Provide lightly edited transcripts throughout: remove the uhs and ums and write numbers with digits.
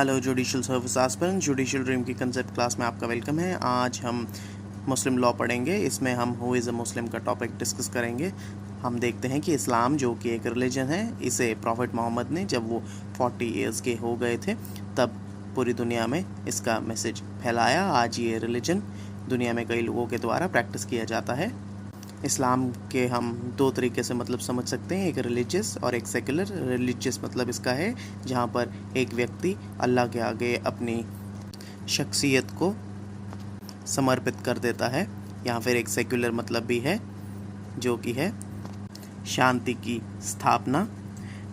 Hello judicial service aspirant, judicial dream की concept class में आपका वेलकम है। आज हम मुस्लिम लॉ पढ़ेंगे। इसमें हम हु इज़ अ मुस्लिम का टॉपिक डिस्कस करेंगे। हम देखते हैं कि इस्लाम जो कि एक रिलीजन है, इसे प्रॉफिट मोहम्मद ने जब वो 40 इयर्स के हो गए थे तब पूरी दुनिया में इसका मैसेज फैलाया। आज ये रिलीजन दुनिया में कई लोगों के द्वारा प्रैक्टिस किया जाता है। इस्लाम के हम दो तरीके से मतलब समझ सकते हैं, एक रिलीजियस और एक सेकुलर। रिलीजियस मतलब इसका है जहाँ पर एक व्यक्ति अल्लाह के आगे अपनी शख्सियत को समर्पित कर देता है, या फिर एक सेकुलर मतलब भी है जो कि है शांति की स्थापना।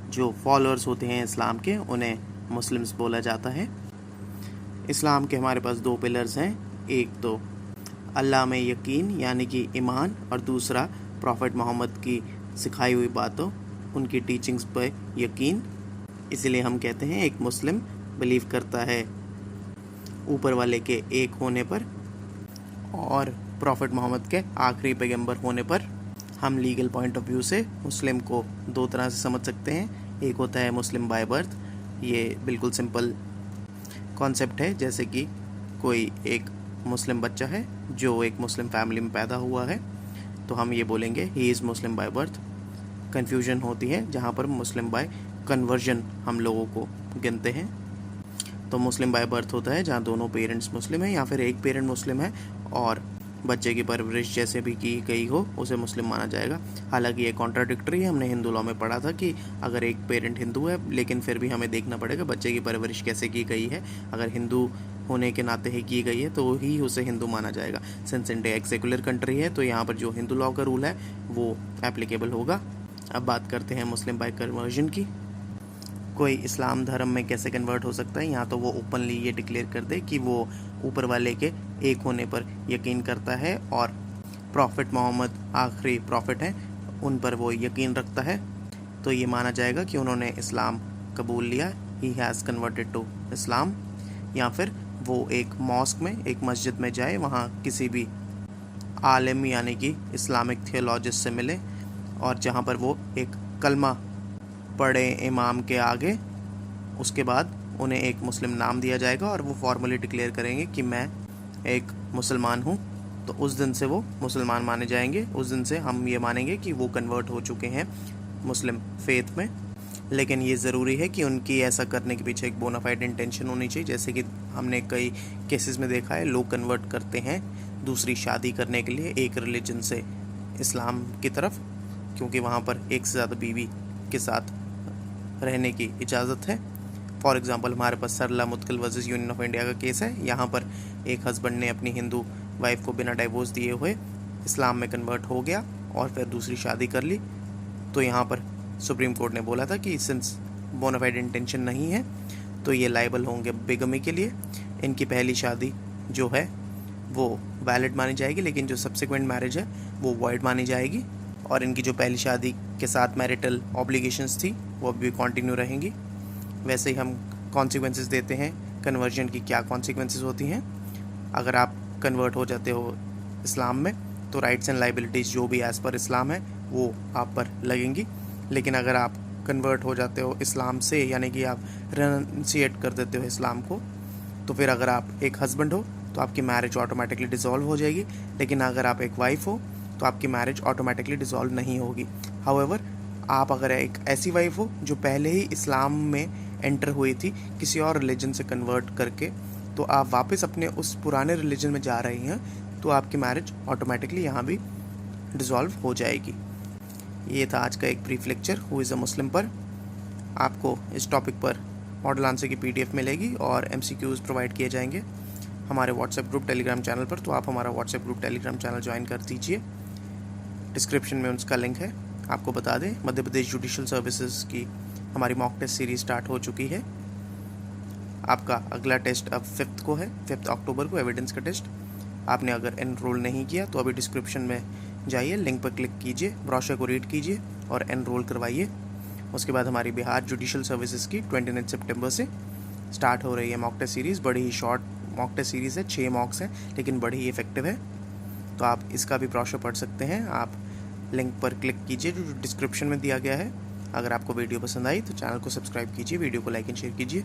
जो फॉलोअर्स होते हैं इस्लाम के उन्हें मुस्लिम्स बोला जाता है। इस्लाम के हमारे पास दो पिलर्स हैं, एक तो अल्लाह में यकीन यानी कि ईमान, और दूसरा प्रॉफिट मोहम्मद की सिखाई हुई बातों, उनकी टीचिंग्स पर यकीन। इसीलिए हम कहते हैं एक मुस्लिम बिलीव करता है ऊपर वाले के एक होने पर और प्रॉफिट मोहम्मद के आखिरी पैगंबर होने पर। हम लीगल पॉइंट ऑफ व्यू से मुस्लिम को दो तरह से समझ सकते हैं। एक होता है मुस्लिम बाय बर्थ, ये बिल्कुल सिंपल कॉन्सेप्ट है, जैसे कि कोई एक मुस्लिम बच्चा है जो एक मुस्लिम फैमिली में पैदा हुआ है तो हम ये बोलेंगे he is Muslim by birth. Confusion होती है जहाँ पर मुस्लिम बाय कन्वर्जन हम लोगों को गिनते हैं। तो मुस्लिम बाय बर्थ होता है जहाँ दोनों पेरेंट्स मुस्लिम हैं या फिर एक पेरेंट मुस्लिम है और बच्चे की परवरिश जैसे भी की गई हो उसे मुस्लिम माना जाएगा। हालांकि ये कॉन्ट्राडिक्टरी है, हमने हिंदू लॉ में पढ़ा था कि अगर एक पेरेंट हिंदू है लेकिन फिर भी हमें देखना पड़ेगा बच्चे की परवरिश कैसे की गई है। अगर हिंदू होने के नाते ही की गई है तो ही उसे हिंदू माना जाएगा। सिंस इंडिया एक सेकुलर कंट्री है तो यहाँ पर जो हिंदू लॉ का रूल है वो एप्लीकेबल होगा। अब बात करते हैं मुस्लिम बाय कन्वर्जन की। कोई इस्लाम धर्म में कैसे कन्वर्ट हो सकता है, यहाँ तो वो ओपनली ये डिक्लेयर कर दे कि वो ऊपर वाले के एक होने पर यकीन करता है और प्रॉफिट मोहम्मद आखिरी प्रॉफिट हैं उन पर वो यकीन रखता है, तो ये माना जाएगा कि उन्होंने इस्लाम कबूल लिया, he has converted to Islam. या फिर वो एक मॉस्क में, एक मस्जिद में जाए, वहाँ किसी भी आलिम यानी कि इस्लामिक थियोलॉजिस्ट से मिले और जहाँ पर वो एक कलमा पढ़े इमाम के आगे, उसके बाद उन्हें एक मुस्लिम नाम दिया जाएगा और वो फॉर्मली डिक्लेयर करेंगे कि मैं एक मुसलमान हूँ। तो उस दिन से वो मुसलमान माने जाएंगे। उस दिन से हम ये मानेंगे कि वो कन्वर्ट हो चुके हैं मुस्लिम फेथ में। लेकिन ये ज़रूरी है कि उनकी ऐसा करने के पीछे एक बोनाफाइड इंटेंशन होनी चाहिए। जैसे कि हमने कई केसेस में देखा है, लोग कन्वर्ट करते हैं दूसरी शादी करने के लिए एक रिलीजन से इस्लाम की तरफ, क्योंकि वहाँ पर एक से ज़्यादा बीवी के साथ रहने की इजाज़त है। फॉर एग्ज़ाम्पल हमारे पास सरला मुत्किल वर्सेस यूनियन ऑफ इंडिया का केस है। यहाँ पर एक हस्बैंड ने अपनी हिंदू वाइफ को बिना डाइवोर्स दिए हुए इस्लाम में कन्वर्ट हो गया और फिर दूसरी शादी कर ली। तो यहाँ पर सुप्रीम कोर्ट ने बोला था कि सिंस बोनाफाइड इंटेंशन नहीं है तो ये लायबल होंगे बिगमी के लिए। इनकी पहली शादी जो है वो वैलिड मानी जाएगी, लेकिन जो सब्सिक्वेंट मैरिज है वो वॉइड मानी जाएगी और इनकी जो पहली शादी के साथ मैरिटल ऑब्लिगेशंस थी वो भी कंटिन्यू रहेंगी। वैसे ही हम कॉन्सिक्वेंसेस देते हैं कन्वर्जन की। क्या कॉन्सिक्वेंसेस होती हैं? अगर आप कन्वर्ट हो जाते हो इस्लाम में तो राइट्स एंड लाइबिलिटीज़ जो भी एज़ पर इस्लाम है वो आप पर लगेंगी। लेकिन अगर आप कन्वर्ट हो जाते हो इस्लाम से, यानी कि आप रेनशिएट कर देते हो इस्लाम को, तो फिर अगर आप एक हस्बैंड हो तो आपकी मैरिज ऑटोमेटिकली डिसॉल्व हो जाएगी। लेकिन अगर आप एक वाइफ हो तो आपकी मैरिज ऑटोमेटिकली डिसॉल्व नहीं होगी। हाउएवर, आप अगर एक ऐसी वाइफ हो जो पहले ही इस्लाम में एंटर हुई थी किसी और रिलीजन से कन्वर्ट करके, तो आप वापस अपने उस पुराने रिलीजन में जा रही हैं, तो आपकी मैरिज ऑटोमेटिकली यहाँ भी डिसॉल्व हो जाएगी। ये था आज का एक brief lecture who is a Muslim पर। आपको इस टॉपिक पर मॉडल आंसर की PDF मिलेगी और MCQs प्रोवाइड किए जाएंगे हमारे व्हाट्सएप ग्रुप टेलीग्राम चैनल पर। तो आप हमारा WhatsApp group Telegram channel join कर दीजिए, डिस्क्रिप्शन में उसका लिंक है। आपको बता दें, मध्य प्रदेश जुडिशल सर्विसेज की हमारी मॉक टेस्ट सीरीज स्टार्ट हो चुकी है। आपका अगला टेस्ट अब 5 को है, 5 अक्टूबर को एविडेंस का टेस्ट। आपने अगर एनरोल नहीं किया तो अभी डिस्क्रिप्शन में जाइए, लिंक पर क्लिक कीजिए, ब्रोशर को रीड कीजिए और एनरोल करवाइए। उसके बाद हमारी बिहार जुडिशल सर्विसेज की 29 सितंबर से स्टार्ट हो रही है मॉक टेस्ट सीरीज़। बड़ी ही शॉर्ट मॉक टेस्ट सीरीज़ है, 6 मॉक्स हैं लेकिन बड़ी ही इफेक्टिव है। तो आप इसका भी ब्रोशर पढ़ सकते हैं। आप लिंक पर क्लिक कीजिए जो डिस्क्रिप्शन में दिया गया है। अगर आपको वीडियो पसंद आई तो चैनल को सब्सक्राइब कीजिए, वीडियो को लाइक एंड शेयर कीजिए।